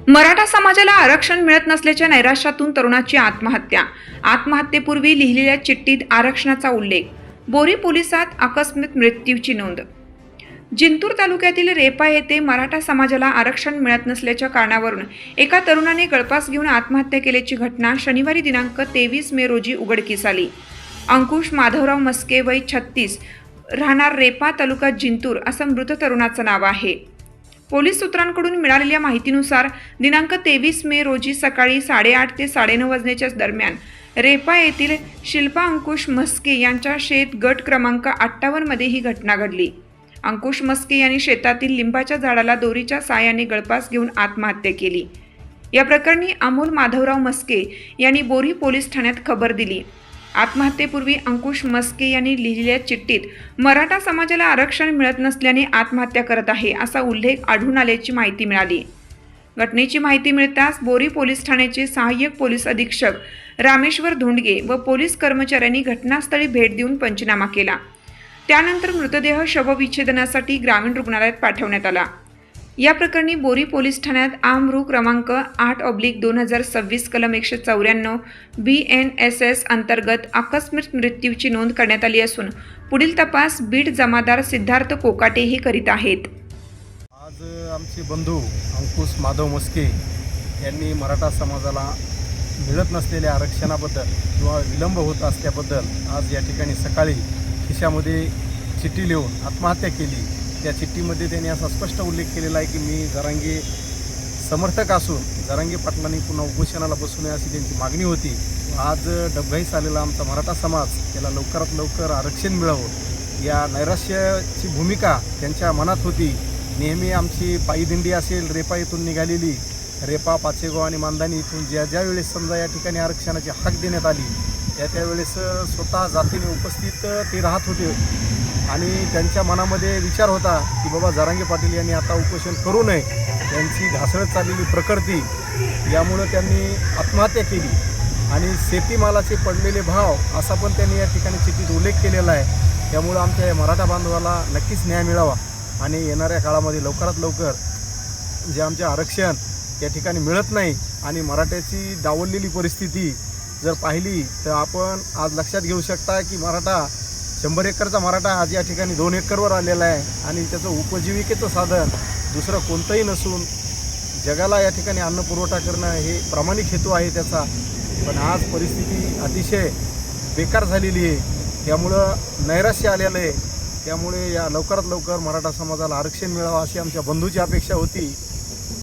मराठा समाजाला आरक्षण मिळत नसल्याच्या नैराश्यातून तरुणाची आत्महत्या। आत्महत्येपूर्वी लिहिलेल्या चिठ्ठीत आरक्षणाचा उल्लेख। बोरी पोलिसात आकस्मिक मृत्यूची नोंद। जिंतूर तालुक्यातील रेपा येथे मराठा समाजाला आरक्षण मिळत नसल्याच्या कारणावरून एका तरुणाने गळफास घेऊन आत्महत्या केल्याची घटना शनिवारी दिनांक 23 मे रोजी उघडकीस आली। अंकुश माधवराव मस्के वय 36 राहणार रेपा तालुका जिंतूर असं मृत तरुणाचं नाव आहे। पोलीस सूत्रांकडून मिळालेल्या माहितीनुसार दिनांक 23 मे रोजी सकाळी 8:30 ते 9:30 वाजण्याच्या दरम्यान रेपा येथील शिल्पा अंकुश मस्के यांच्या शेत गट क्रमांक 58 मध्ये ही घटना घडली। अंकुश मस्के यांनी शेतातील लिंबाच्या झाडाला दोरीच्या साहाय्याने गळफास घेऊन आत्महत्या केली। या प्रकरणी अमोल माधवराव मस्के यांनी बोरी पोलीस ठाण्यात खबर दिली। आत्महत्येपूर्वी अंकुश मस्के यांनी लिहिलेल्या चिठ्ठीत मराठा समाजाला आरक्षण मिळत नसल्याने आत्महत्या करत आहे असा उल्लेख आढळून आल्याची माहिती मिळाली। घटनेची माहिती मिळताच बोरी पोलीस ठाण्याचे सहाय्यक पोलीस अधीक्षक रामेश्वर धोंडगे व पोलीस कर्मचाऱ्यांनी घटनास्थळी भेट देऊन पंचनामा केला। त्यानंतर मृतदेह शवविच्छेदनासाठी ग्रामीण रुग्णालयात पाठवण्यात आला। या प्रकरणी बोरी पोलीस ठाण्यात आमरू क्रमांक 8/2026 कलम 194 BNSS अंतर्गत आकस्मिक मृत्यूची नोंद करण्यात आली असून पुढील तपास बीड जमादार सिद्धार्थ कोकाटे हे करीत आहेत। आज आमचे बंधू अंकुश माधव मस्के यांनी मराठा समाजाला मिळत नसलेल्या आरक्षणाबद्दल किंवा विलंब होत असल्याबद्दल आज या ठिकाणी सकाळी खिशामध्ये चिठ्ठी लिहून आत्महत्या केली। त्या चिठ्ठीमध्ये त्यांनी असा स्पष्ट उल्लेख केलेला आहे की मी जरांगे समर्थक असून जरांगे पाटलांनी पुन्हा उपोषणाला बसू नये अशी त्यांची मागणी होती। आज डबघाईस आलेला आमचा मराठा समाज त्याला लवकरात लवकर आरक्षण मिळावं या नैराश्याची भूमिका त्यांच्या मनात होती। नेहमी आमची पायी दिंडी असेल रेपा येथून निघालेली, रेपा पाचेगाव आणि मांदानी इथून ज्या वेळेस समजा या ठिकाणी आरक्षणाची हाक देण्यात आली त्यावेळेस स्वतः जातीने उपस्थित ते राहत होते आणि त्यांच्या मनामध्ये विचार होता की बाबा जरांगे पाटील यांनी आता उपोषण करू नये, त्यांची ढासळत चाललेली प्रकृती यामुळं त्यांनी आत्महत्या केली आणि शेतीमालाचे पडलेले भाव असा पण त्यांनी या ठिकाणी चिठ्ठीत उल्लेख केलेला आहे। त्यामुळं आमच्या या मराठा बांधवाला नक्कीच न्याय मिळावा आणि येणाऱ्या काळामध्ये लवकरात लवकर जे आमचे आरक्षण या ठिकाणी मिळत नाही आणि मराठ्याची डावललेली परिस्थिती जर पाहिली तर आपण आज लक्षात घेऊ शकता की मराठा 100 एकरचा मराठा आज या ठिकाणी 2 एकरवर आलेला आहे आणि त्याचं उपजीविकेचं साधन दुसरं कोणतंही नसून जगाला या ठिकाणी अन्न पुरवठा करणं हे प्रामाणिक हेतू आहे त्याचा। पण आज परिस्थिती अतिशय बेकार झालेली आहे, त्यामुळं नैराश्य आलेलं आहे। त्यामुळे या लवकरात लवकर मराठा समाजाला आरक्षण मिळावं अशी आमच्या बंधूची अपेक्षा होती।